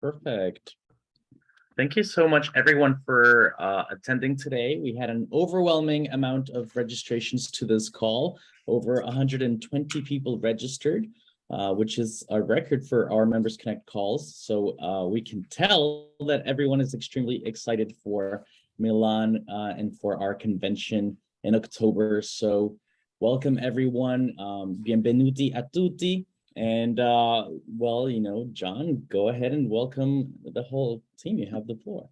Perfect. Thank you so much, everyone, for attending today. We had an overwhelming amount of registrations to this call. Over 120 people registered, which is a record for our Members Connect calls. So we can tell that everyone is extremely excited for Milan and for our convention in October. So welcome, everyone. Benvenuti a tutti. And well, John, go ahead and welcome the whole team. You have the floor.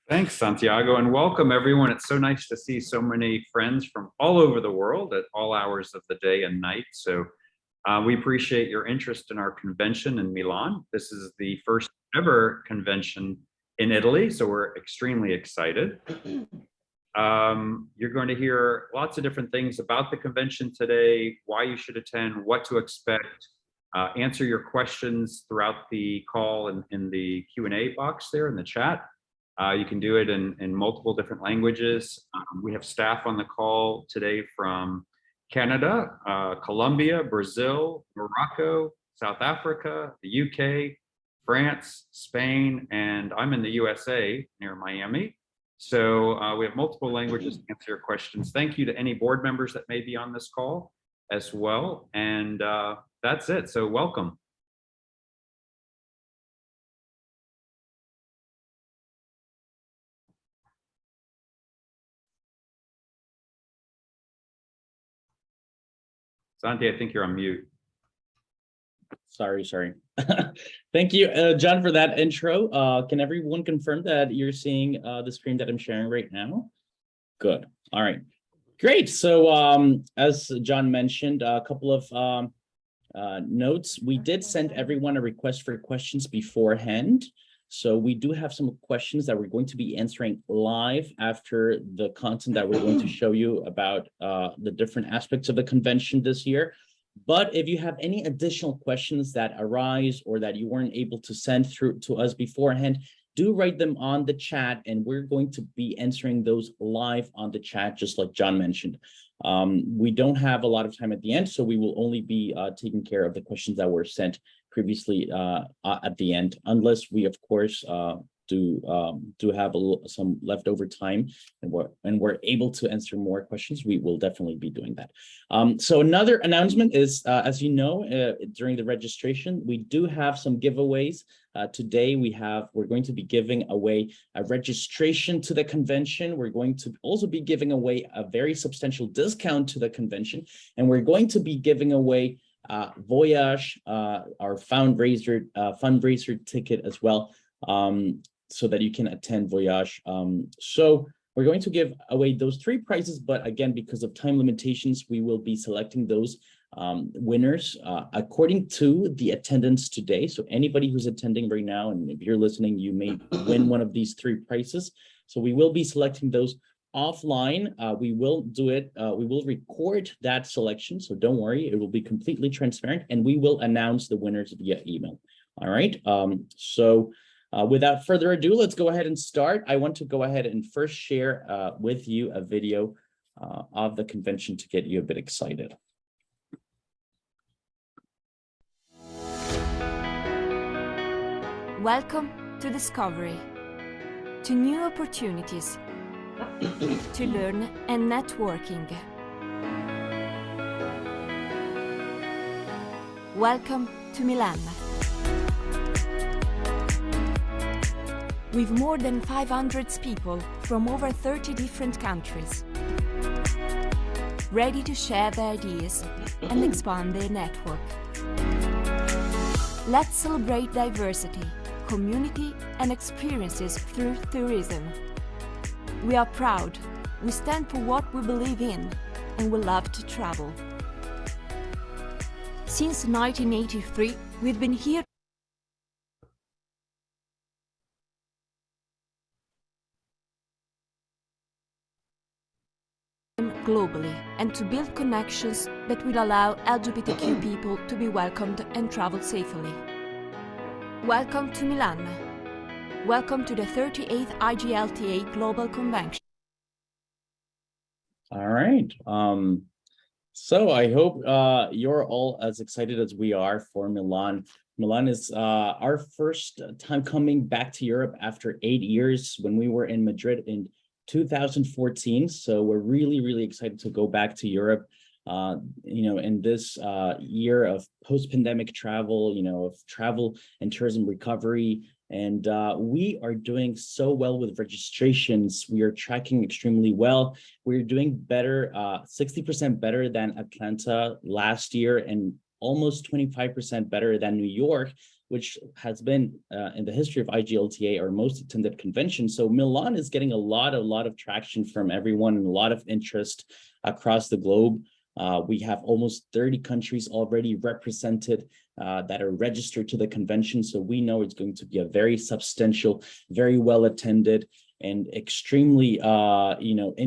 Thanks, Santiago, and welcome everyone. It's so nice to see so many friends from all over the world at all hours of the day and night. So we appreciate your interest in our convention in Milan. This is the first ever convention in Italy, so we're extremely excited. You're going to hear lots of different things about the convention today, why you should attend, what to expect, answer your questions throughout the call and in the Q&A box there in the chat. You can do it in multiple different languages. We have staff on the call today from Canada, Colombia, Brazil, Morocco, South Africa, the UK, France, Spain, and I'm in the USA near Miami. So we have multiple languages to answer your questions. Thank you to any board members that may be on this call as well. And that's it. So welcome. Santi, I think you're on mute. Sorry. Thank you, John, for that intro. Can everyone confirm that you're seeing the screen that I'm sharing right now? Good. All right. Great. So as John mentioned, a couple of notes. We did send everyone a request for questions beforehand. So we do have some questions that we're going to be answering live after the content that we're going to show you about the different aspects of the convention this year. But if you have any additional questions that arise or that you weren't able to send through to us beforehand, do write them on the chat, and we're going to be answering those live on the chat, just like John mentioned. We don't have a lot of time at the end, so we will only be taking care of the questions that were sent previously at the end, unless we, of course, do have some leftover time and we're able to answer more questions. We will definitely be doing that. So another announcement is, as you know, during the registration, we do have some giveaways. Today we're going to be giving away a registration to the convention. We're going to also be giving away a very substantial discount to the convention, and we're going to be giving away Voyage, our fundraiser ticket as well, so that you can attend Voyage. So we're going to give away those three prizes, but again, because of time limitations, we will be selecting those winners according to the attendance today. So anybody who's attending right now, and if you're listening, you may win one of these three prizes. So we will be selecting those offline. We will do it. We will record that selection. So don't worry, it will be completely transparent, and we will announce the winners via email. All right. Without further ado, let's go ahead and start. I want to go ahead and first share with you a video of the convention to get you a bit excited. Welcome to Discovery, to new opportunities, to learn and networking. Welcome to Milan. With more than 500 people from over 30 different countries, ready to share their ideas and expand their network. Let's celebrate diversity, community and experiences through tourism. We are proud, we stand for what we believe in, and we love to travel. Since 1983, we've been here globally and to build connections that will allow LGBTQ people to be welcomed and travel safely. Welcome to Milan. Welcome to the 38th IGLTA Global Convention. All right. So I hope you're all as excited as we are for Milan. Milan is our first time coming back to Europe after 8 years when we were in Madrid in 2014. So we're really excited to go back to Europe. In this year of post-pandemic travel, of travel and tourism recovery. And we are doing so well with registrations. We are tracking extremely well. We're doing better, 60% better than Atlanta last year and almost 25% better than New York, which has been in the history of IGLTA our most attended convention. So Milan is getting a lot of traction from everyone and a lot of interest across the globe. We have almost 30 countries already represented that are registered to the convention. So we know it's going to be a very substantial, very well attended, and extremely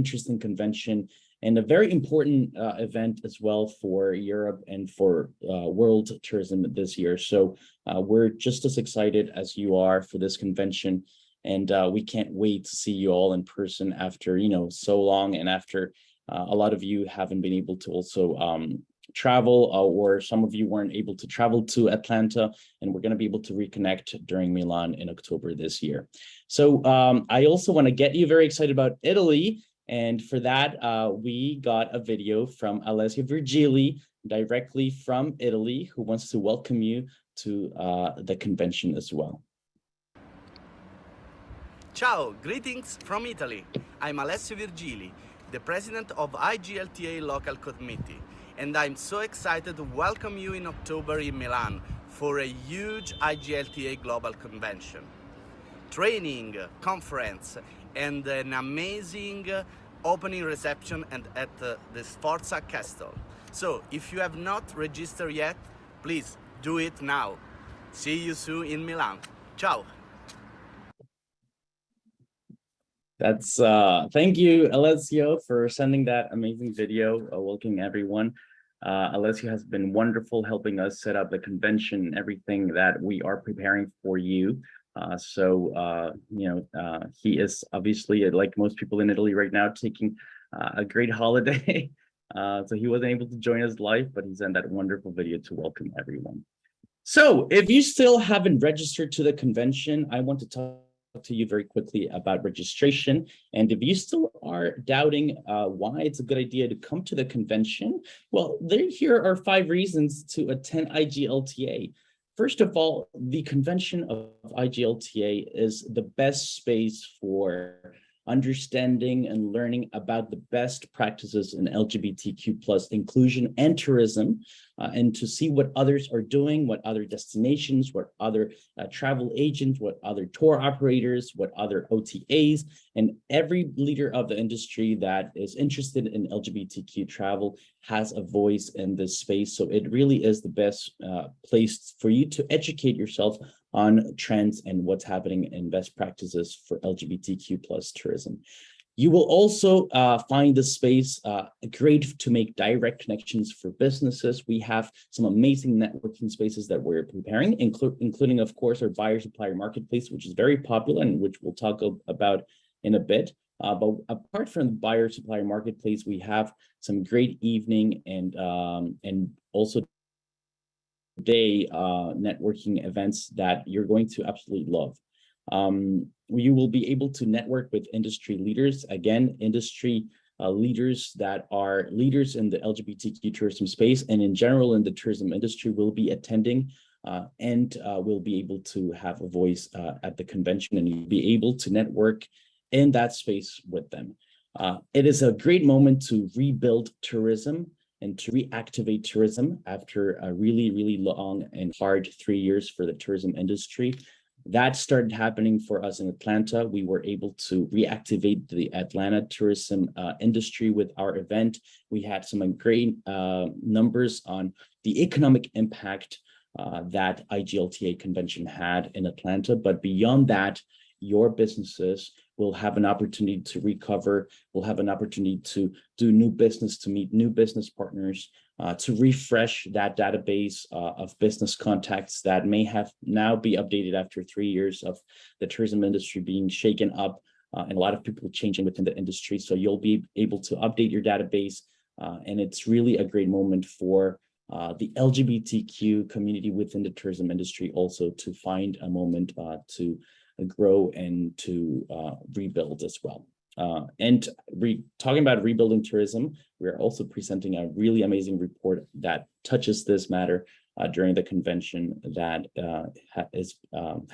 interesting convention, and a very important event as well for Europe and for world tourism this year. So we're just as excited as you are for this convention, and we can't wait to see you all in person after so long, and after a lot of you haven't been able to also travel, or some of you weren't able to travel to Atlanta, and we're going to be able to reconnect during Milan in October this year. So I also want to get you very excited about Italy. And for that, we got a video from Alessio Virgili directly from Italy, who wants to welcome you to the convention as well. Ciao, greetings from Italy. I'm Alessio Virgili, the president of IGLTA Local Committee, and I'm so excited to welcome you in October in Milan for a huge IGLTA Global Convention. Training, conference, and an amazing opening reception and at the Sforza Castle. So if you have not registered yet, please do it now. See you soon in Milan. Ciao. That's thank you, Alessio, for sending that amazing video, welcoming everyone. Alessio has been wonderful helping us set up the convention and everything that we are preparing for you. He is obviously, like most people in Italy right now, taking a great holiday. So he wasn't able to join us live, but he sent that wonderful video to welcome everyone. So if you still haven't registered to the convention, I want to talk to you very quickly about registration. And if you still are doubting why it's a good idea to come to the convention, well, here are 5 reasons to attend IGLTA. First of all, the convention of IGLTA is the best space for understanding and learning about the best practices in LGBTQ+ inclusion and tourism, and to see what others are doing, what other destinations, what other travel agents, what other tour operators, what other OTAs, and every leader of the industry that is interested in LGBTQ travel has a voice in this space. So it really is the best place for you to educate yourself on trends and what's happening in best practices for LGBTQ+ tourism. You will also find this space great to make direct connections for businesses. We have some amazing networking spaces that we're preparing, including, of course, our buyer-supplier marketplace, which is very popular and which we'll talk about in a bit. But apart from the buyer-supplier marketplace, we have some great evening and also day networking events that you're going to absolutely love. You will be able to network with industry leaders, again, industry leaders that are leaders in the LGBTQ tourism space, and in general in the tourism industry will be attending and will be able to have a voice at the convention, and you'll be able to network in that space with them. It is a great moment to rebuild tourism and to reactivate tourism after a really long and hard 3 years for the tourism industry. That started happening for us in Atlanta. We were able to reactivate the Atlanta tourism industry with our event. We had some great numbers on the economic impact that IGLTA convention had in Atlanta. But beyond that, your businesses will have an opportunity to recover, will have an opportunity to do new business, to meet new business partners, to refresh that database of business contacts that may have now be updated after 3 years of the tourism industry being shaken up and a lot of people changing within the industry. So you'll be able to update your database, and it's really a great moment for the LGBTQ community within the tourism industry also to find a moment to grow and to rebuild as well. And talking about rebuilding tourism, we're also presenting a really amazing report that touches this matter during the convention that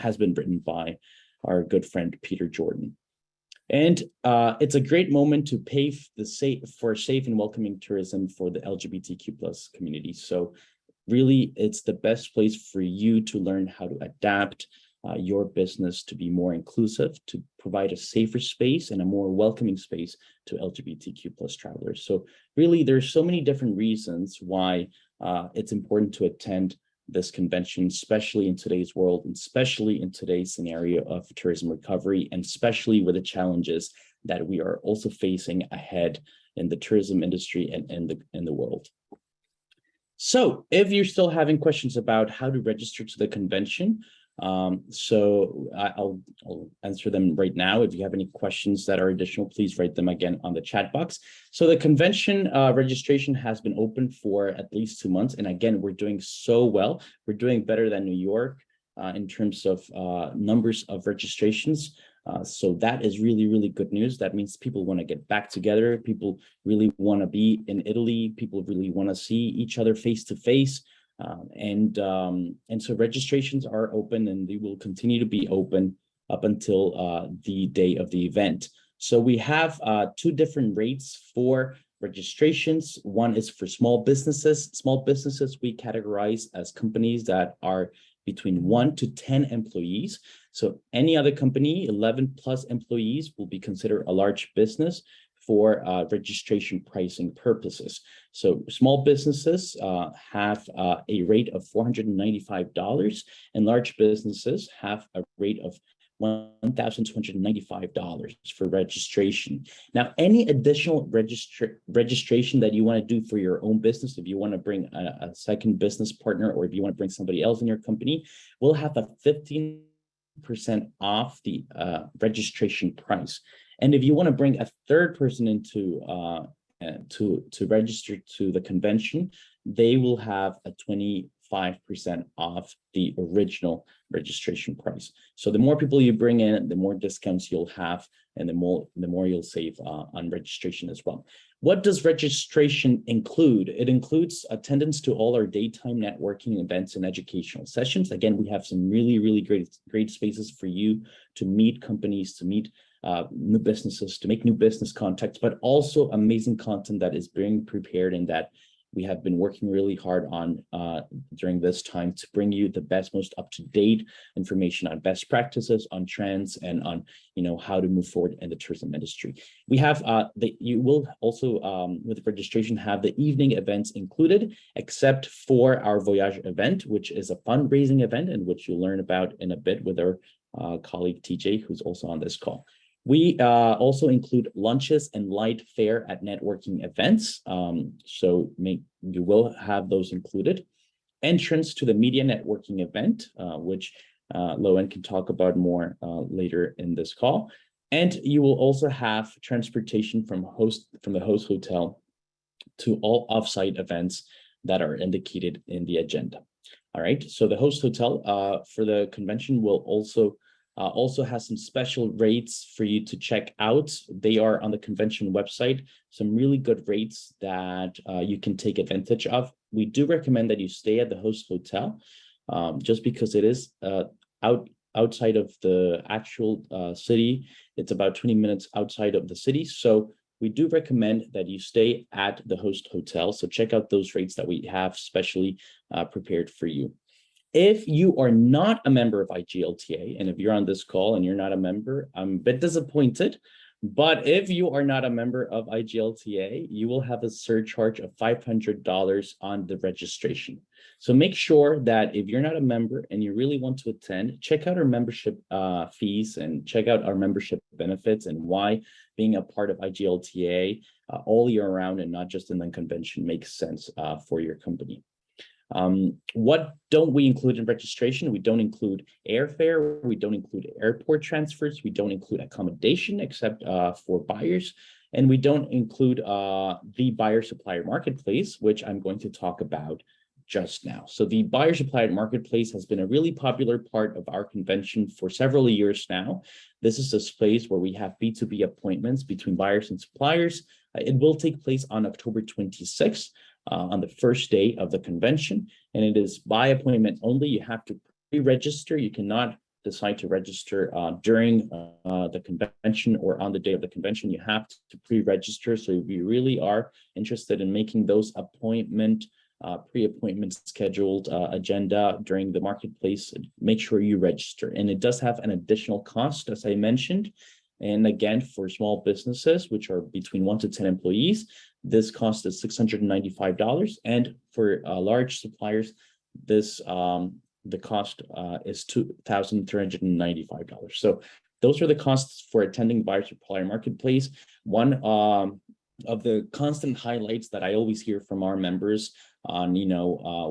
has been written by our good friend Peter Jordan. And it's a great moment to pave for safe and welcoming tourism for the LGBTQ plus community. So really, it's the best place for you to learn how to adapt your business to be more inclusive, to provide a safer space and a more welcoming space to LGBTQ plus travelers. So really, there's so many different reasons why it's important to attend this convention, especially in today's world, and especially in today's scenario of tourism recovery, and especially with the challenges that we are also facing ahead in the tourism industry and in the world. So if you're still having questions about how to register to the convention, I'll answer them right now. If you have any questions that are additional, please write them again on the chat box. So the convention registration has been open for at least 2 months. And again, we're doing so well. We're doing better than New York in terms of numbers of registrations. So that is really, really good news. That means people want to get back together. People really want to be in Italy. People really want to see each other face to face. And so registrations are open, and they will continue to be open up until the day of the event. So we have 2 different rates for registrations. One is for small businesses. Small businesses we categorize as companies that are between 1 to 10 employees. So any other company, 11 plus employees, will be considered a large business for registration pricing purposes. So small businesses have a rate of $495, and large businesses have a rate of $1,295 for registration. Now, any additional registration that you want to do for your own business, if you want to bring a second business partner, or if you want to bring somebody else in your company, will have a 15% off the registration price. And if you want to bring a third person into to register to the convention, they will have a 25% off the original registration price. So the more people you bring in, the more discounts you'll have, and the more you'll save on registration as well. What does registration include? It includes attendance to all our daytime networking events and educational sessions. Again, we have some really, really great spaces for you to meet companies, to meet new businesses, to make new business contacts, but also amazing content that is being prepared and that we have been working really hard on during this time to bring you the best, most up-to-date information on best practices, on trends, and on how to move forward in the tourism industry. We have you will also with registration have the evening events included, except for our Voyage event, which is a fundraising event, and which you'll learn about in a bit with our colleague TJ, who's also on this call. We also include lunches and light fare at networking events. So you will have those included. Entrance to the media networking event, which Loen can talk about more later in this call. And you will also have transportation from the host hotel to all offsite events that are indicated in the agenda. All right, so the host hotel for the convention will also has some special rates for you to check out. They are on the convention website, some really good rates that you can take advantage of. We do recommend that you stay at the host hotel just because it is outside of the actual city. It's about 20 minutes outside of the city. So we do recommend that you stay at the host hotel. So check out those rates that we have specially prepared for you. If you are not a member of IGLTA, and if you're on this call and you're not a member, I'm a bit disappointed. But if you are not a member of IGLTA, you will have a surcharge of $500 on the registration. So make sure that if you're not a member and you really want to attend, check out our membership fees and check out our membership benefits and why being a part of IGLTA all year round and not just in the convention makes sense for your company. What don't we include in registration? We don't include airfare. We don't include airport transfers. We don't include accommodation except for buyers. And we don't include the buyer supplier marketplace, which I'm going to talk about just now. So the buyer supplier marketplace has been a really popular part of our convention for several years now. This is a space where we have B2B appointments between buyers and suppliers. It will take place on October 26th, on the first day of the convention, and it is by appointment only. You have to pre-register. You cannot decide to register during the convention or on the day of the convention. You have to pre-register. So if you really are interested in making those pre-appointment scheduled agenda during the marketplace, make sure you register. And it does have an additional cost, as I mentioned. And again, for small businesses, which are between 1 to 10 employees, this cost is $695. And for large suppliers, this the cost is $2,395. So those are the costs for attending buyer supplier marketplace. One of the constant highlights that I always hear from our members on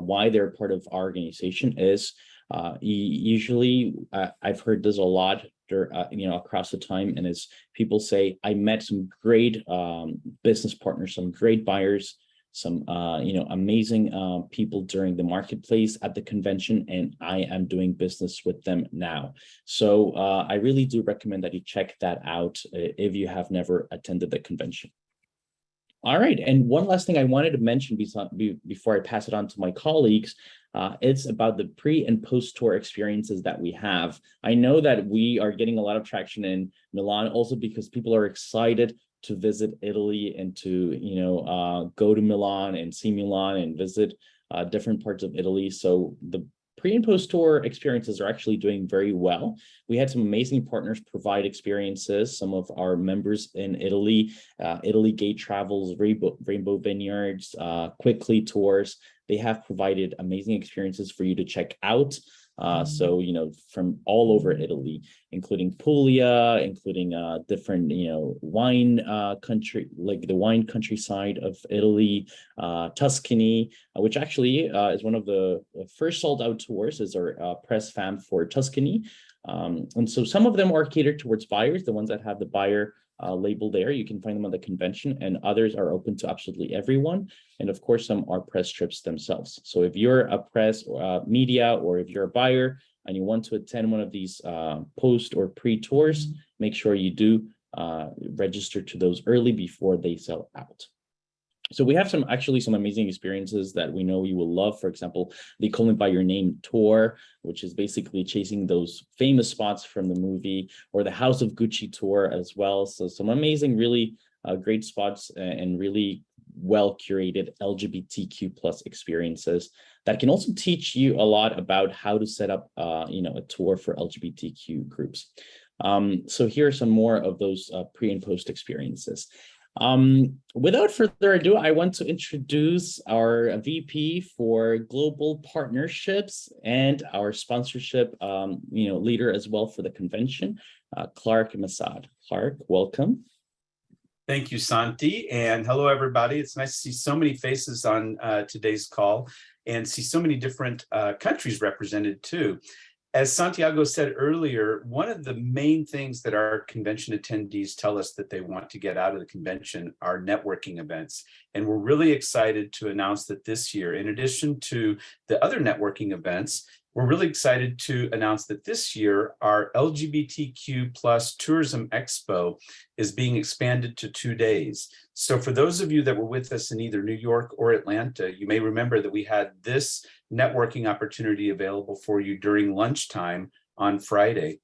why they're part of our organization is usually I've heard this a lot across the time, and as people say, I met some great business partners, some great buyers, some amazing people during the marketplace at the convention, and I am doing business with them now. So I really do recommend that you check that out if you have never attended the convention. All right, and one last thing I wanted to mention before I pass it on to my colleagues, it's about the pre and post tour experiences that we have. I know that we are getting a lot of traction in Milan, also because people are excited to visit Italy and to go to Milan and see Milan and visit different parts of Italy. So the pre and post tour experiences are actually doing very well. We had some amazing partners provide experiences. Some of our members in Italy, Italy Gate Travels, Rainbow Vineyards, Quickly Tours, they have provided amazing experiences for you to check out. So, from all over Italy, including Puglia, including different, wine country, like the wine countryside of Italy, Tuscany, which actually is one of the first sold out tours, is our press fam for Tuscany. And so some of them are catered towards buyers, the ones that have the buyer label there. You can find them on the convention, and others are open to absolutely everyone. And of course, some are press trips themselves. So if you're a press media, or if you're a buyer and you want to attend one of these post or pre-tours, make sure you do register to those early before they sell out. So we have some amazing experiences that we know you will love. For example, the Call Me By Your Name tour, which is basically chasing those famous spots from the movie, or the House of Gucci tour as well. So some amazing, really great spots and really well curated LGBTQ plus experiences that can also teach you a lot about how to set up a tour for LGBTQ groups. So here are some more of those pre and post experiences. Without further ado, I want to introduce our VP for Global Partnerships and our sponsorship, leader as well for the convention, Clark Masad. Clark, welcome. Thank you, Santi, and hello, everybody. It's nice to see so many faces on today's call and see so many different countries represented too. As Santiago said earlier, one of the main things that our convention attendees tell us that they want to get out of the convention are networking events. And we're really excited to announce that this year, in addition to the other networking events, we're really excited to announce that this year, our LGBTQ plus Tourism Expo is being expanded to 2 days. So for those of you that were with us in either New York or Atlanta, you may remember that we had this networking opportunity available for you during lunchtime on Friday.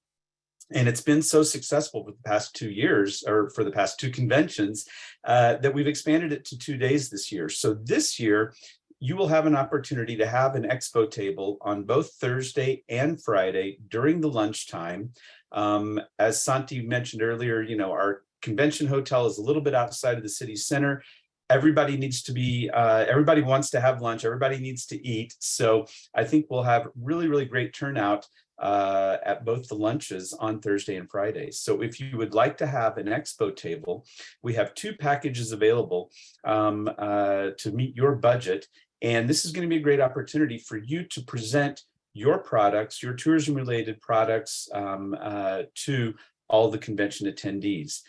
And it's been so successful for the past 2 years, or for the past 2 conventions, that we've expanded it to 2 days this year. So this year, you will have an opportunity to have an expo table on both Thursday and Friday during the lunchtime. As Santi mentioned earlier, our convention hotel is a little bit outside of the city center. Everybody needs to be, everybody wants to have lunch, everybody needs to eat. So I think we'll have really, really great turnout at both the lunches on Thursday and Friday. So if you would like to have an expo table, we have 2 packages available to meet your budget. And this is going to be a great opportunity for you to present your products, your tourism-related products, to all the convention attendees.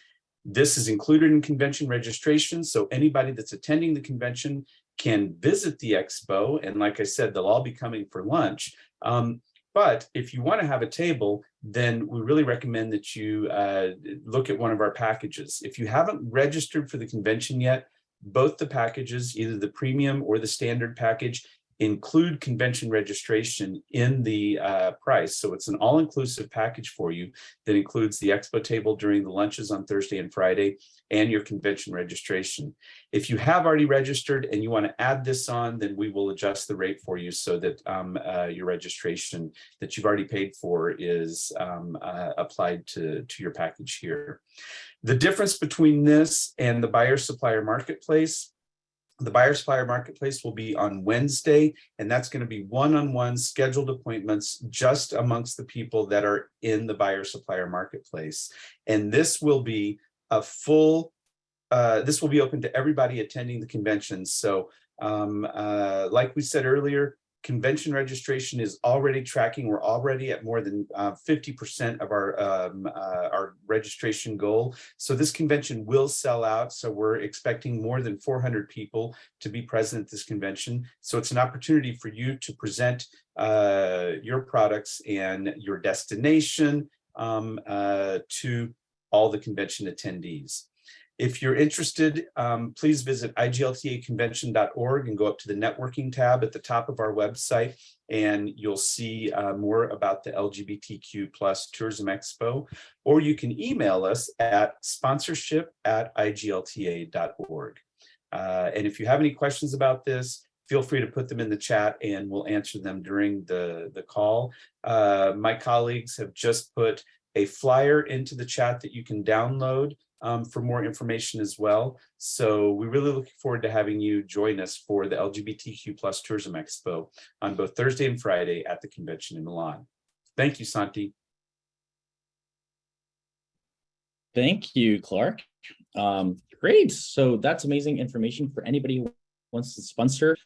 This is included in convention registration, so anybody that's attending the convention can visit the expo. And like I said, they'll all be coming for lunch. But if you want to have a table, then we really recommend that you look at one of our packages. If you haven't registered for the convention yet, both the packages, either the premium or the standard package, include convention registration in the price. So it's an all-inclusive package for you that includes the expo table during the lunches on Thursday and Friday and your convention registration. If you have already registered and you want to add this on, then we will adjust the rate for you so that your registration that you've already paid for is applied to your package here. The difference between this and the buyer supplier marketplace, the buyer supplier marketplace will be on Wednesday, and that's going to be one-on-one scheduled appointments just amongst the people that are in the buyer supplier marketplace. And this will be a full, this will be open to everybody attending the convention. So like we said earlier, convention registration is already tracking. We're already at more than 50% of our registration goal. So this convention will sell out. So we're expecting more than 400 people to be present at this convention. So it's an opportunity for you to present your products and your destination to all the convention attendees. If you're interested, please visit igltaconvention.org and go up to the networking tab at the top of our website, and you'll see more about the LGBTQ+ Tourism Expo, or you can email us at sponsorship@iglta.org. And if you have any questions about this, feel free to put them in the chat and we'll answer them during the call. My colleagues have just put a flyer into the chat that you can download for more information as well. So we really look forward to having you join us for the LGBTQ+ Tourism Expo on both Thursday and Friday at the convention in Milan. Thank you, Santi. Thank you, Clark. Great. So that's amazing information for anybody who wants to sponsor.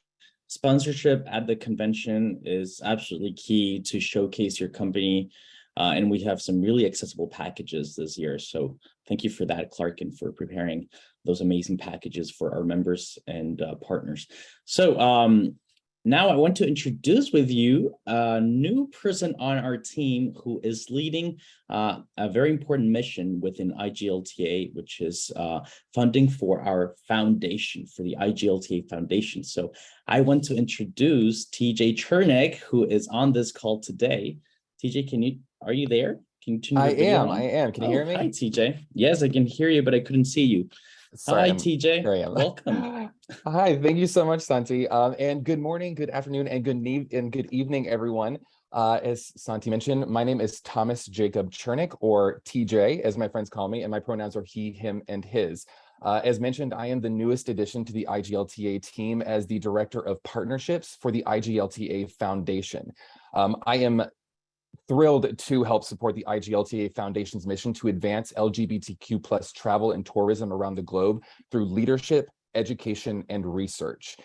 Sponsorship at the convention is absolutely key to showcase your company. And we have some really accessible packages this year. So thank you for that, Clark, and for preparing those amazing packages for our members and partners. So now I want to introduce with you a new person on our team who is leading a very important mission within IGLTA, which is funding for our foundation, for the IGLTA Foundation. So I want to introduce TJ Chernick, who is on this call today. TJ, are you there? Can you turn your video on? I am. Can you hear me? Hi, TJ. Yes, I can hear you, but I couldn't see you. Sorry, Hi, TJ. Here I am. Welcome. Hi, thank you so much, Santi. And good morning, good afternoon, and good evening, everyone. As Santi mentioned, my name is Thomas Jacob Chernick, or TJ, as my friends call me, and my pronouns are he, him, and his. As mentioned, I am the newest addition to the IGLTA team as the Director of Partnerships for the IGLTA Foundation. I am thrilled to help support the IGLTA Foundation's mission to advance LGBTQ+ travel and tourism around the globe through leadership, education, and research.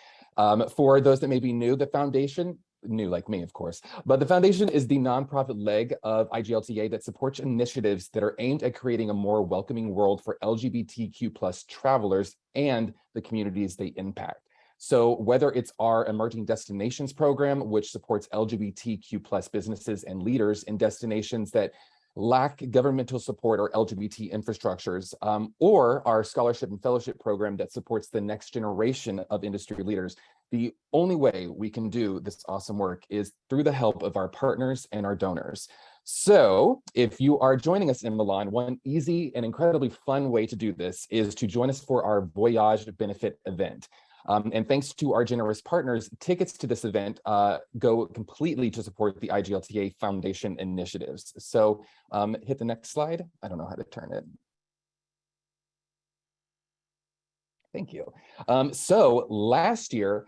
For those that may be new, the foundation, new like me, of course, but the foundation is the nonprofit leg of IGLTA that supports initiatives that are aimed at creating a more welcoming world for LGBTQ+ travelers and the communities they impact. So whether it's our Emerging Destinations program, which supports LGBTQ+ businesses and leaders in destinations that lack governmental support or LGBT infrastructures, or our scholarship and fellowship program that supports the next generation of industry leaders, the only way we can do this awesome work is through the help of our partners and our donors. So if you are joining us in Milan, one easy and incredibly fun way to do this is to join us for our Voyage benefit event. And thanks to our generous partners, tickets to this event go completely to support the IGLTA Foundation initiatives. So hit the next slide. I don't know how to turn it. Thank you. So last year,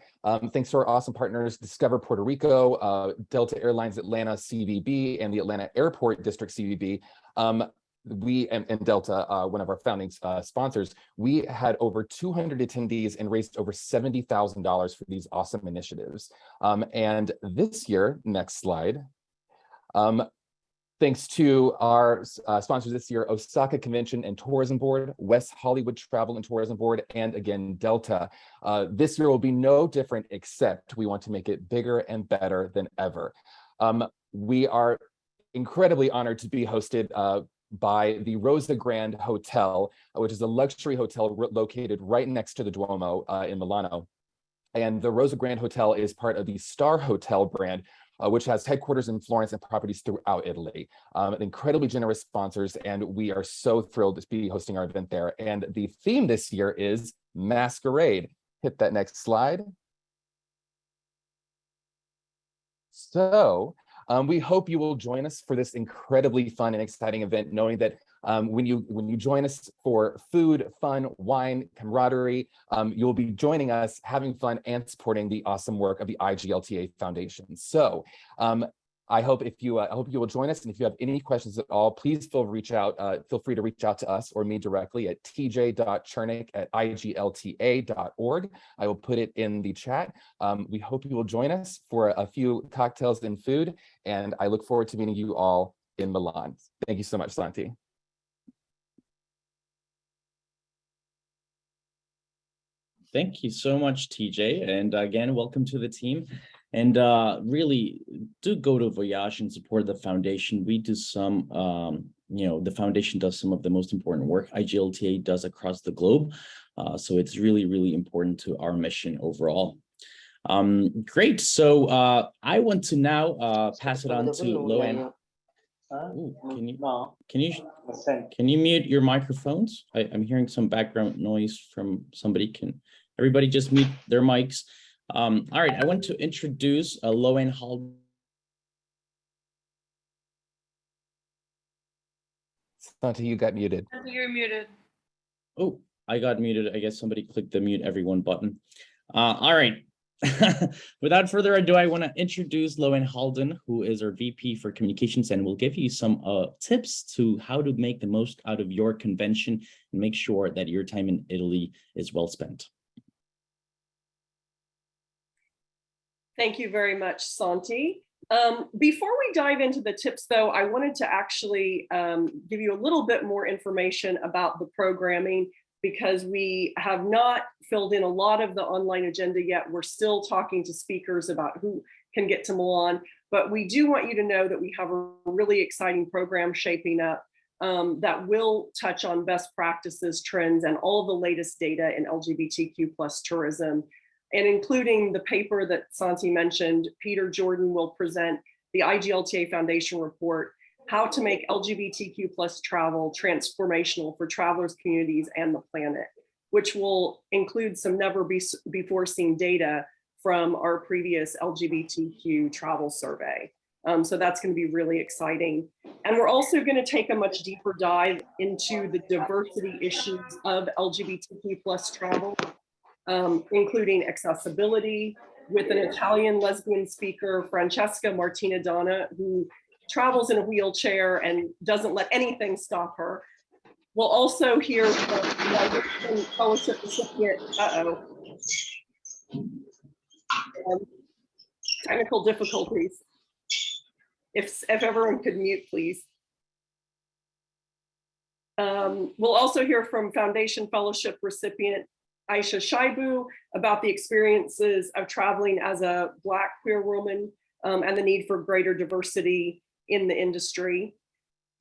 thanks to our awesome partners, Discover Puerto Rico, Delta Airlines Atlanta CVB, and the Atlanta Airport District CVB, we and Delta, one of our founding sponsors, we had over 200 attendees and raised over $70,000 for these awesome initiatives. And this year, next slide, Thanks to our sponsors this year, Osaka Convention and Tourism Board, West Hollywood Travel and Tourism Board, and again, Delta. This year will be no different, except we want to make it bigger and better than ever. We are incredibly honored to be hosted by the Rosa Grande Hotel, which is a luxury hotel located right next to the Duomo in Milano. And the Rosa Grande Hotel is part of the Star Hotel brand, which has headquarters in Florence and properties throughout Italy. Incredibly generous sponsors, and we are so thrilled to be hosting our event there. And the theme this year is Masquerade. Hit that next slide. So we hope you will join us for this incredibly fun and exciting event, knowing that when you join us for food, fun, wine, camaraderie, you'll be joining us, having fun, and supporting the awesome work of the IGLTA Foundation. So I hope you will join us, and if you have any questions at all, please feel free to reach out to us or me directly at tj.chernick@iglta.org. I will put it in the chat. We hope you will join us for a few cocktails and food, and I look forward to meeting you all in Milan. Thank you so much, Santi. Thank you so much, TJ. And again, welcome to the team. And really do go to Voyage and support the foundation. We do some, the foundation does some of the most important work IGLTA does across the globe. So it's really, really important to our mission overall. Great. So I want to now pass it on to Loan. Ooh, can you mute your microphones? I'm hearing some background noise from somebody. Can everybody just mute their mics? All right, I want to introduce Loan Holden. Santi, you got muted. You're muted. Oh, I got muted. I guess somebody clicked the mute everyone button. All right. Without further ado, I want to introduce Loan Holden, who is our VP for Communications, and will give you some tips to how to make the most out of your convention and make sure that your time in Italy is well spent. Thank you very much, Santi. Before we dive into the tips, though, I wanted to actually give you a little bit more information about the programming, because we have not filled in a lot of the online agenda yet. We're still talking to speakers about who can get to Milan, but we do want you to know that we have a really exciting program shaping up that will touch on best practices, trends, and all of the latest data in LGBTQ+ tourism. And including the paper that Santi mentioned, Peter Jordan will present the IGLTA Foundation report, How to Make LGBTQ+ Travel Transformational for Travelers, Communities, and the Planet, which will include some never before seen data from our previous LGBTQ travel survey. So that's going to be really exciting. And we're also going to take a much deeper dive into the diversity issues of LGBTQ+ travel, including accessibility, with an Italian lesbian speaker, Francesca Martina Donna, who travels in a wheelchair and doesn't let anything stop her. We'll also hear from the fellowship recipient, technical difficulties. If everyone could mute, please. We'll also hear from Foundation Fellowship recipient Aisha Shaibu about the experiences of traveling as a Black queer woman and the need for greater diversity in the industry.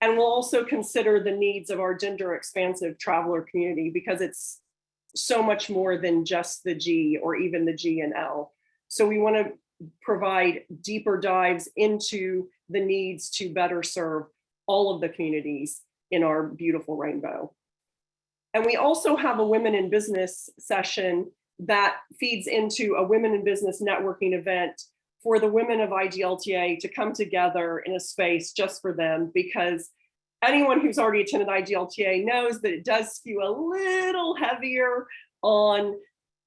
And we'll also consider the needs of our gender expansive traveler community, because it's so much more than just the G or even the G and L. So we want to provide deeper dives into the needs to better serve all of the communities in our beautiful rainbow. And we also have a Women in Business session that feeds into a Women in Business networking event for the women of IGLTA to come together in a space just for them, because anyone who's already attended IGLTA knows that it does skew a little heavier on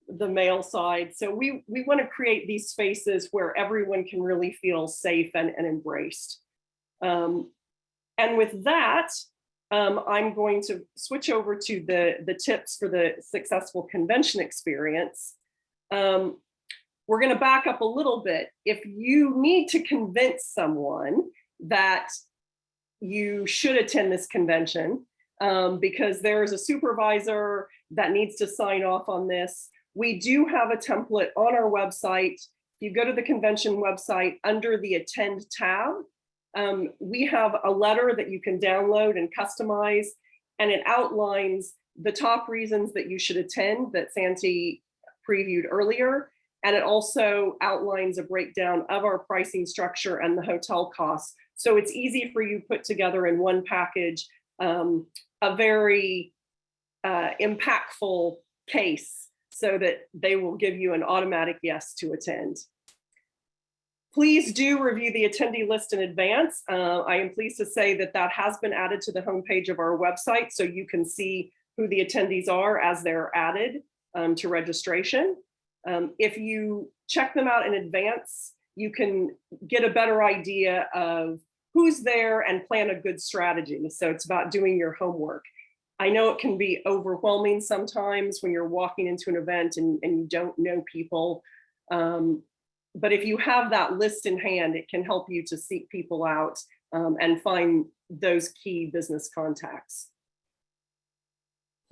the male side. So we want to create these spaces where everyone can really feel safe and embraced. And with that, I'm going to switch over to the tips for the successful convention experience. We're going to back up a little bit. If you need to convince someone that you should attend this convention because there is a supervisor that needs to sign off on this. We do have a template on our website. If you go to the convention website under the Attend tab, we have a letter that you can download and customize, and it outlines the top reasons that you should attend that Santi previewed earlier. And it also outlines a breakdown of our pricing structure and the hotel costs. So it's easy for you to put together in one package a very impactful case so that they will give you an automatic yes to attend. Please do review the attendee list in advance. I am pleased to say that that has been added to the homepage of our website, so you can see who the attendees are as they're added to registration. If you check them out in advance, you can get a better idea of who's there and plan a good strategy. So it's about doing your homework. I know it can be overwhelming sometimes when you're walking into an event and you don't know people. But if you have that list in hand, it can help you to seek people out and find those key business contacts.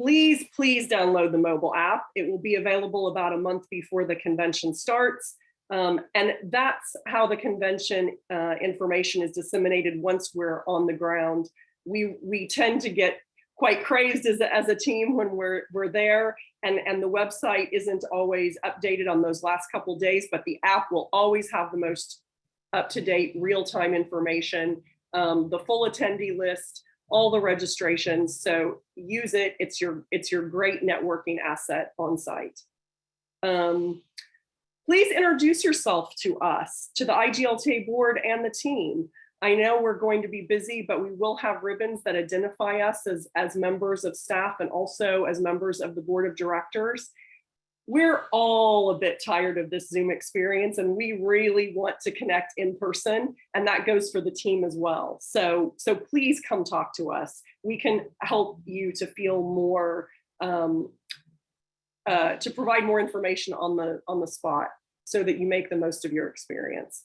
Please, please download the mobile app. It will be available about a month before the convention starts. And that's how the convention information is disseminated once we're on the ground. We tend to get quite crazed as a team when we're there, and the website isn't always updated on those last couple of days, but the app will always have the most up-to-date real-time information, the full attendee list, all the registrations. So use it. It's your great networking asset on site. Please introduce yourself to us, to the IGLTA board and the team. I know we're going to be busy, but we will have ribbons that identify us as members of staff and also as members of the board of directors. We're all a bit tired of this Zoom experience, and we really want to connect in person, and that goes for the team as well. So please come talk to us. We can help you to feel more, to provide more information on the spot so that you make the most of your experience.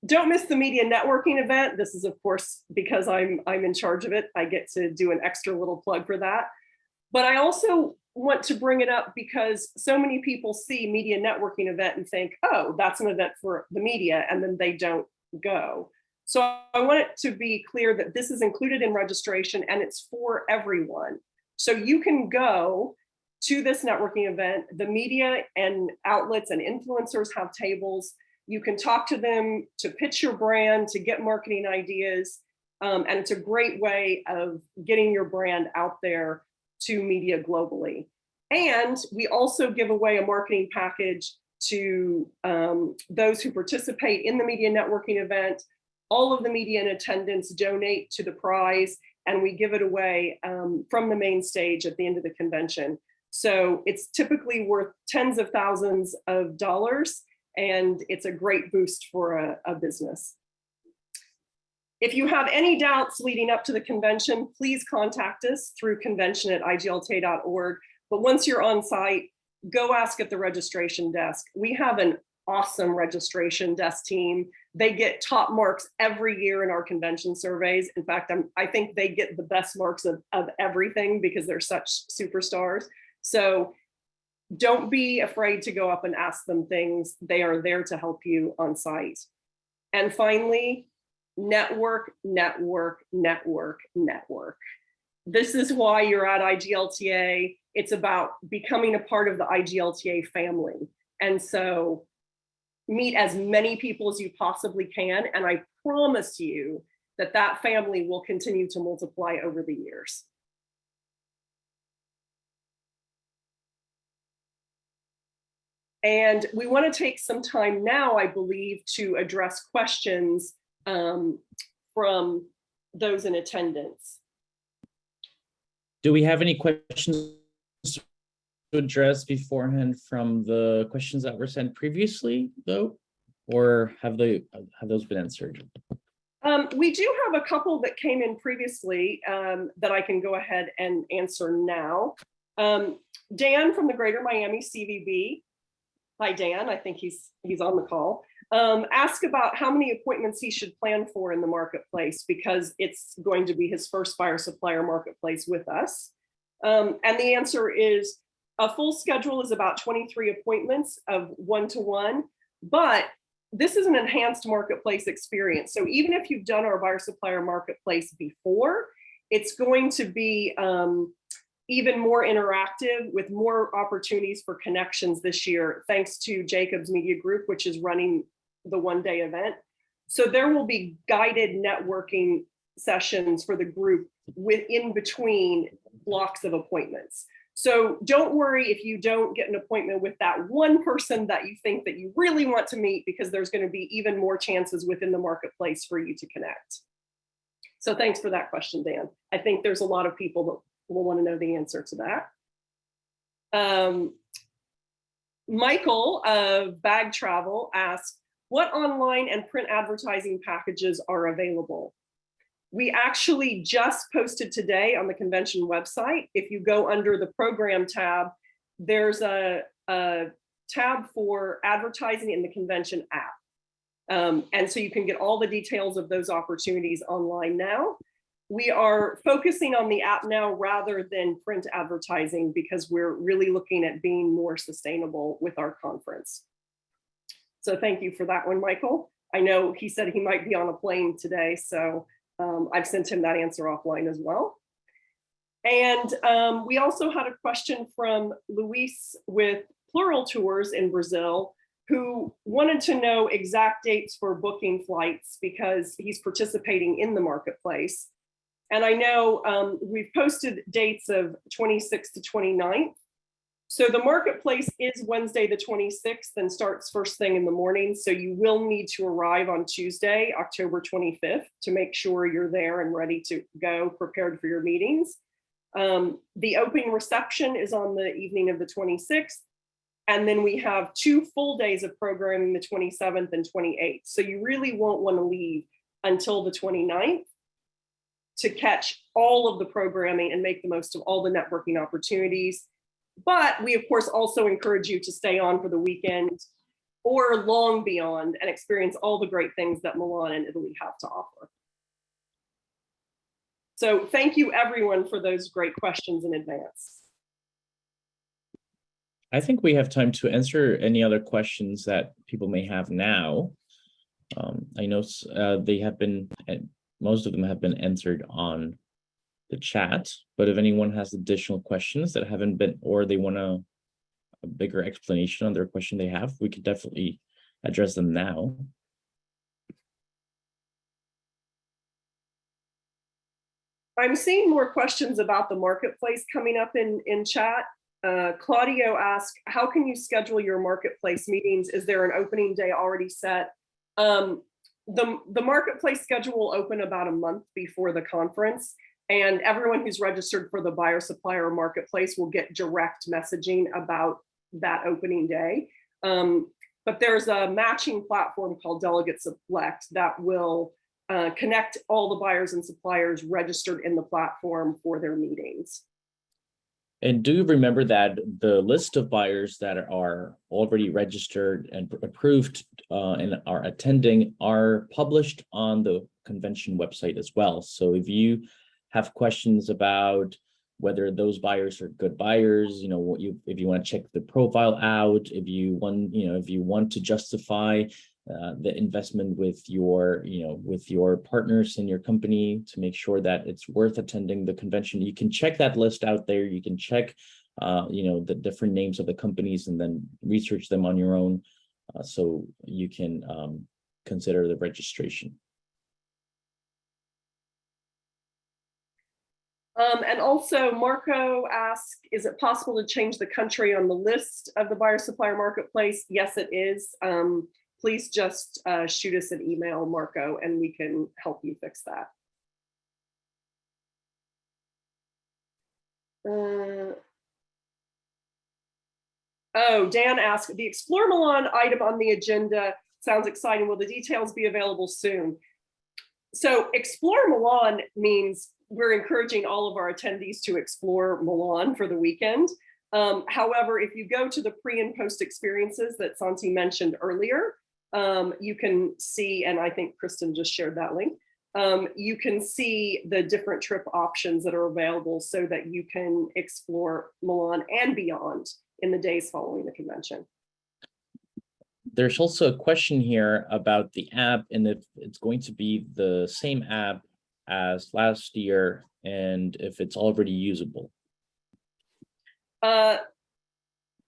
Don't miss the media networking event. This is, of course, because I'm in charge of it. I get to do an extra little plug for that. But I also want to bring it up because so many people see media networking event and think, oh, that's an event for the media, and then they don't go. So I want it to be clear that this is included in registration and it's for everyone. So you can go to this networking event. The media and outlets and influencers have tables. You can talk to them to pitch your brand, to get marketing ideas. And it's a great way of getting your brand out there to media globally. And we also give away a marketing package to those who participate in the media networking event. All of the media in attendance donate to the prize, and we give it away from the main stage at the end of the convention. So it's typically worth tens of thousands of dollars, and it's a great boost for a business. If you have any doubts leading up to the convention, please contact us through convention@iglta.org. But once you're on site, go ask at the registration desk. We have an awesome registration desk team. They get top marks every year in our convention surveys. In fact, I think they get the best marks of everything because they're such superstars. So don't be afraid to go up and ask them things. They are there to help you on site. And finally, network, network, network, network. This is why you're at IGLTA. It's about becoming a part of the IGLTA family. And so meet as many people as you possibly can. And I promise you that that family will continue to multiply over the years. And we want to take some time now, I believe, to address questions from those in attendance. Do we have any questions to address beforehand from the questions that were sent previously, though? Or have those been answered? We do have a couple that came in previously that I can go ahead and answer now. Dan from the Greater Miami CVB. Hi, Dan. I think he's on the call. Ask about how many appointments he should plan for in the marketplace, because it's going to be his first buyer supplier marketplace with us. And the answer is a full schedule is about 23 appointments of 1-to-1, but this is an enhanced marketplace experience. So even if you've done our buyer supplier marketplace before, it's going to be even more interactive with more opportunities for connections this year, thanks to Jacob's Media Group, which is running the one-day event. So there will be guided networking sessions for the group in between blocks of appointments. So don't worry if you don't get an appointment with that one person that you think that you really want to meet, because there's going to be even more chances within the marketplace for you to connect. So thanks for that question, Dan. I think there's a lot of people that will want to know the answer to that. Michael of Bag Travel asked, what online and print advertising packages are available? We actually just posted today on the convention website. If you go under the program tab, there's a tab for advertising in the convention app. And so you can get all the details of those opportunities online now. We are focusing on the app now rather than print advertising, because we're really looking at being more sustainable with our conference. So thank you for that one, Michael. I know he said he might be on a plane today, so I've sent him that answer offline as well. And we also had a question from Luis with Plural Tours in Brazil, who wanted to know exact dates for booking flights because he's participating in the marketplace. And I know we've posted dates of 26th to 29th. So the marketplace is Wednesday the 26th and starts first thing in the morning. So you will need to arrive on Tuesday, October 25th, to make sure you're there and ready to go, prepared for your meetings. The opening reception is on the evening of the 26th. And then we have 2 full days of programming, the 27th and 28th. So you really won't want to leave until the 29th to catch all of the programming and make the most of all the networking opportunities. But we, of course, also encourage you to stay on for the weekend or long beyond and experience all the great things that Milan and Italy have to offer. So thank you, everyone, for those great questions in advance. I think we have time to answer any other questions that people may have now. I know they have been, most of them have been answered on the chat, but if anyone has additional questions that haven't been, or they want a bigger explanation on their question they have, we could definitely address them now. I'm seeing more questions about the marketplace coming up in chat. Claudio asked, how can you schedule your marketplace meetings? Is there an opening day already set? The marketplace schedule will open about a month before the conference. And everyone who's registered for the buyer supplier marketplace will get direct messaging about that opening day. But there's a matching platform called Delegate Select that will connect all the buyers and suppliers registered in the platform for their meetings. And do remember that the list of buyers that are already registered and approved and are attending are published on the convention website as well. So if you have questions about whether those buyers are good buyers, if you want to check the profile out, if you want to justify the investment with your partners in your company to make sure that it's worth attending the convention, you can check that list out there. You can check the different names of the companies and then research them on your own, so you can consider the registration. And also Marco asked, is it possible to change the country on the list of the buyer supplier marketplace? Yes, it is. Please just shoot us an email, Marco, and we can help you fix that. Dan asked, the Explore Milan item on the agenda sounds exciting. Will the details be available soon? So Explore Milan means we're encouraging all of our attendees to explore Milan for the weekend. However, if you go to the pre and post experiences that Santi mentioned earlier, you can see, and I think Kristen just shared that link. You can see the different trip options that are available so that you can explore Milan and beyond in the days following the convention. There's also a question here about the app and if it's going to be the same app as last year and if it's already usable.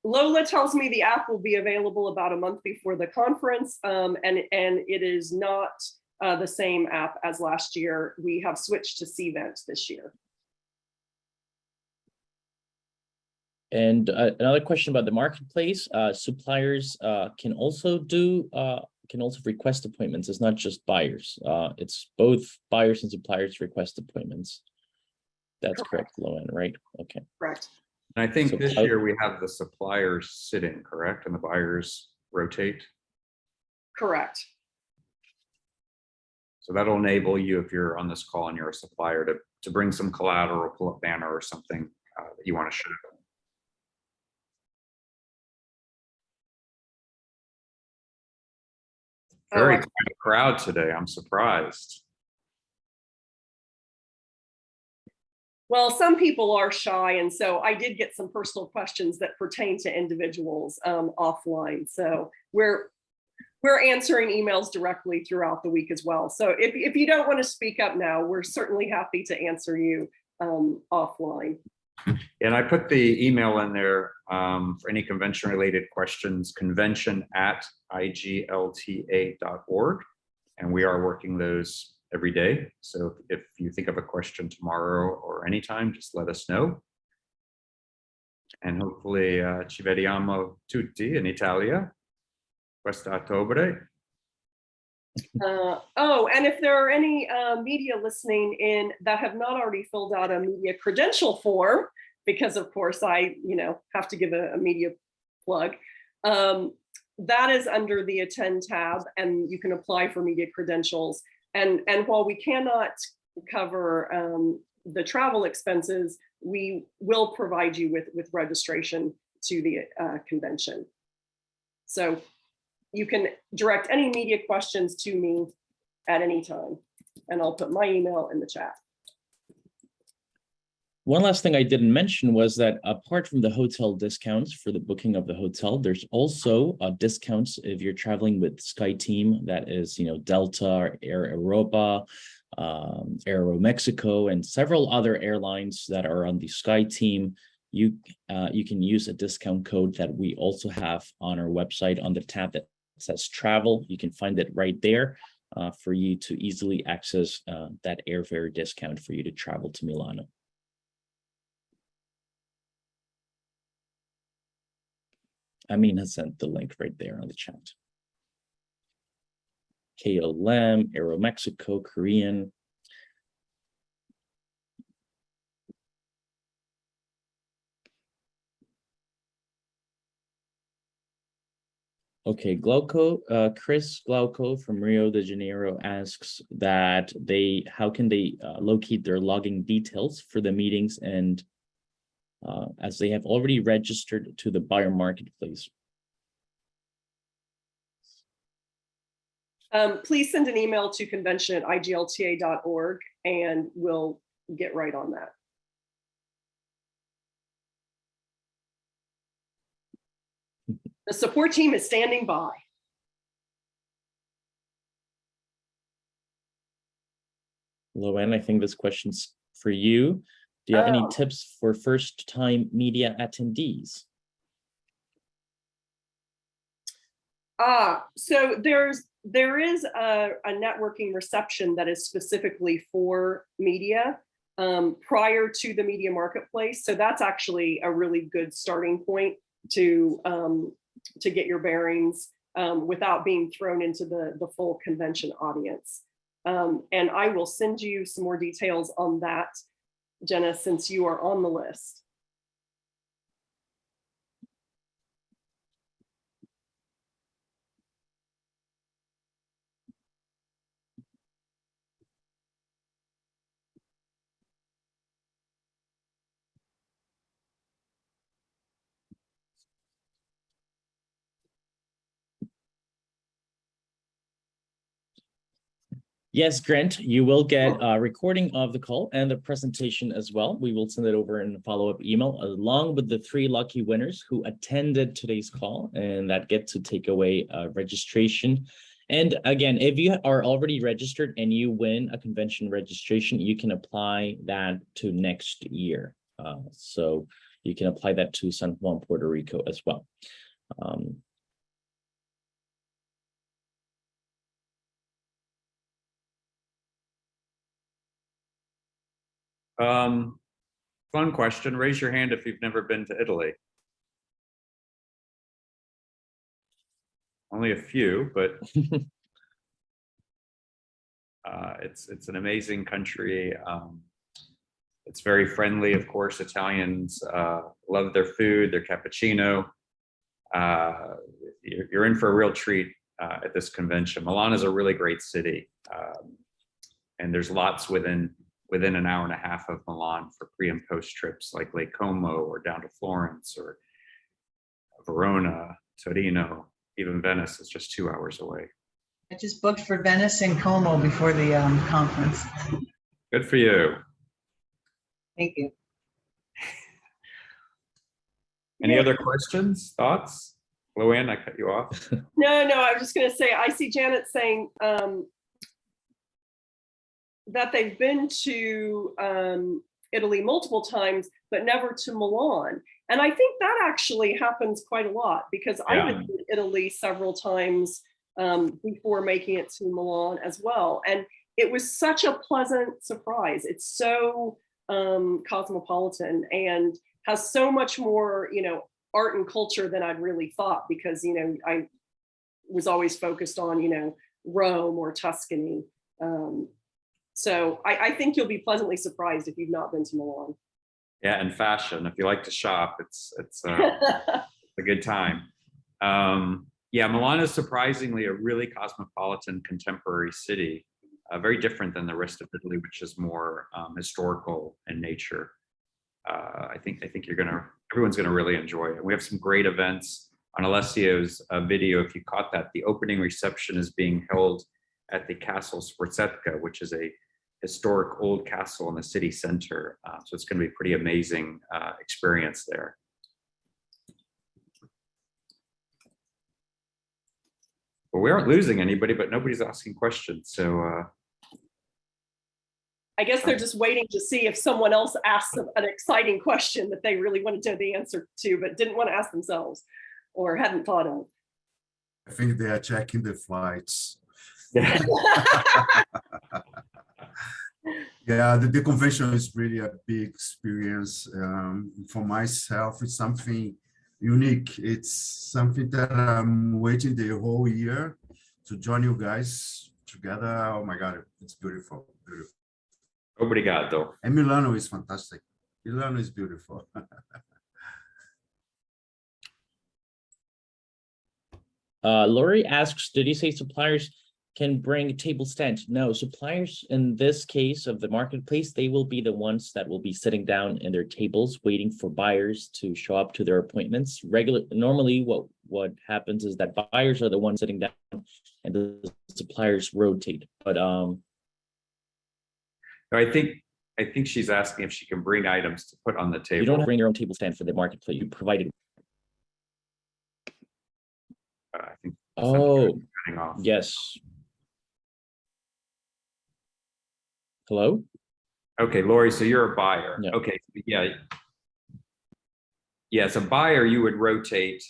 Lola tells me the app will be available about a month before the conference, and it is not the same app as last year. We have switched to Cvent this year. And another question about the marketplace. Suppliers can also request appointments. It's not just buyers. It's both buyers and suppliers request appointments. That's correct, Loan, right? Okay. Correct. And I think So this year we have the suppliers sitting, correct? And the buyers rotate. Correct. So that'll enable you, if you're on this call and you're a supplier, to bring some collateral, pull up banner or something that you want to show. Very quiet crowd today. I'm surprised. Well, some people are shy, and so I did get some personal questions that pertain to individuals offline. So we're answering emails directly throughout the week as well. So if you don't want to speak up now, we're certainly happy to answer you offline. And I put the email in there for any convention-related questions, convention@iglta.org. And we are working those every day. So if you think of a question tomorrow or anytime, just let us know. And hopefully ci vediamo tutti in Italia quest'ottobre. Oh, and if there are any media listening in that have not already filled out a media credential form, because of course I, have to give a media plug, that is under the Attend tab, and you can apply for media credentials. And while we cannot cover the travel expenses, we will provide you with registration to the convention. So you can direct any media questions to me at any time, and I'll put my email in the chat. One last thing I didn't mention was that apart from the hotel discounts for the booking of the hotel, there's also discounts if you're traveling with SkyTeam, that is, Delta, Air Europa, Aeromexico, and several other airlines that are on the SkyTeam. You can use a discount code that we also have on our website on the tab that says travel. You can find it right there for you to easily access that airfare discount for you to travel to Milano. Amin has sent the link right there on the chat. KLM, Aeromexico, Korean. Okay, Chris Glauco from Rio de Janeiro asks that how can they locate their login details for the meetings, and as they have already registered to the buyer marketplace. Please send an email to convention@iglta.org and we'll get right on that. The support team is standing by. Loen, I think this question's for you. Do you have any tips for first-time media attendees? So there is a networking reception that is specifically for media prior to the media marketplace. So that's actually a really good starting point to get your bearings without being thrown into the full convention audience. And I will send you some more details on that, Jenna, since you are on the list. Yes, Grant, you will get a recording of the call and the presentation as well. We will send it over in a follow-up email along with the 3 lucky winners who attended today's call and that get to take away registration. And again, if you are already registered and you win a convention registration, you can apply that to next year. So you can apply that to San Juan, Puerto Rico as well. Fun question. Raise your hand if you've never been to Italy. Only a few, but it's an amazing country. It's very friendly, of course. Italians love their food, their cappuccino. You're in for a real treat at this convention. Milan is a really great city, and there's lots within an hour and a half of Milan for pre and post trips like Lake Como or down to Florence or Verona, Torino, even Venice is just 2 hours away. I just booked for Venice and Como before the conference. Good for you. Thank you. Any other questions, thoughts? Luann, I cut you off. No, I was just going to say, I see Janet saying that they've been to Italy multiple times, but never to Milan. And I think that actually happens quite a lot because I've been to Italy several times before making it to Milan as well. And it was such a pleasant surprise. It's so cosmopolitan and has so much more, art and culture than I'd really thought because, I was always focused on, Rome or Tuscany. So I think you'll be pleasantly surprised if you've not been to Milan. Yeah, and fashion. If you like to shop, it's a good time. Yeah, Milan is surprisingly a really cosmopolitan contemporary city, very different than the rest of Italy, which is more historical in nature. I think everyone's gonna really enjoy it. We have some great events on Alessio's video. If you caught that, the opening reception is being held at the Castle Sforzetka, which is a historic old castle in the city center. So it's going to be a pretty amazing experience there. Well, we aren't losing anybody, but nobody's asking questions. So I guess they're just waiting to see if someone else asks an exciting question that they really wanted to know the answer to, but didn't want to ask themselves or hadn't thought of. I think they are checking the flights. yeah. Yeah, the convention is really a big experience. For myself, it's something unique. It's something that I'm waiting the whole year to join you guys together. Oh my God, it's beautiful, beautiful. Obrigado. And Milano is fantastic. Milano is beautiful. Lori asks, did you say suppliers can bring table stand? No, suppliers in this case of the marketplace, they will be the ones that will be sitting down in their tables waiting for buyers to show up to their appointments. Normally what happens is that buyers are the ones sitting down and the suppliers rotate. But I think she's asking if she can bring items to put on the table. you don't have to bring your own table stand for the marketplace. You provided. I think. Oh, yes. Hello? Okay, Lori, so you're a buyer. Yeah. Okay, yeah. Yeah, as a buyer, you would rotate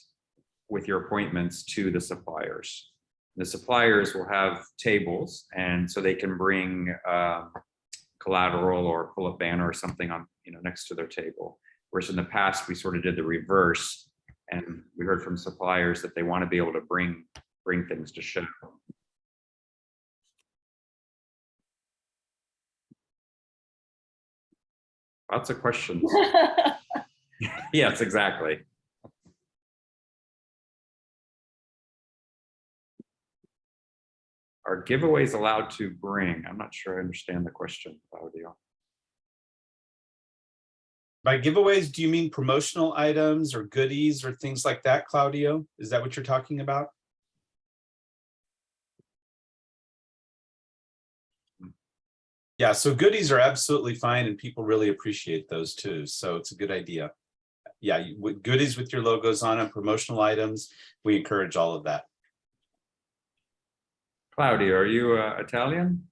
with your appointments to the suppliers. The suppliers will have tables, and so they can bring collateral or pull a banner or something on, next to their table. Whereas in the past, we sort of did the reverse, and we heard from suppliers that they want to be able to bring things to show. Lots of questions. Yes, exactly. Are giveaways allowed to bring? I'm not sure I understand the question, Claudio. By giveaways, do you mean promotional items or goodies or things like that, Claudio? Is that what you're talking about? Yeah, so goodies are absolutely fine and people really appreciate those too. So it's a good idea. Yeah, with goodies with your logos on them, promotional items, we encourage all of that. Claudia, are you Italian?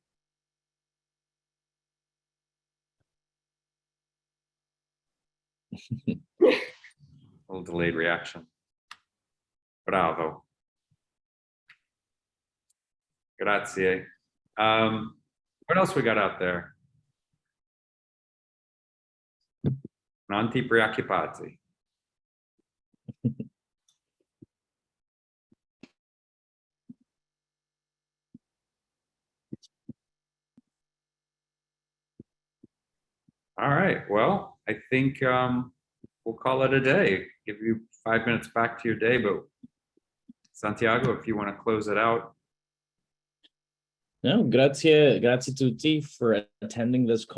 A little delayed reaction. Bravo. Grazie. What else we got out there? Non ti preoccupati. All right, well, I think we'll call it a day. Give you 5 minutes back to your day, but Santiago, if you want to close it out. No, grazie tutti for attending this call.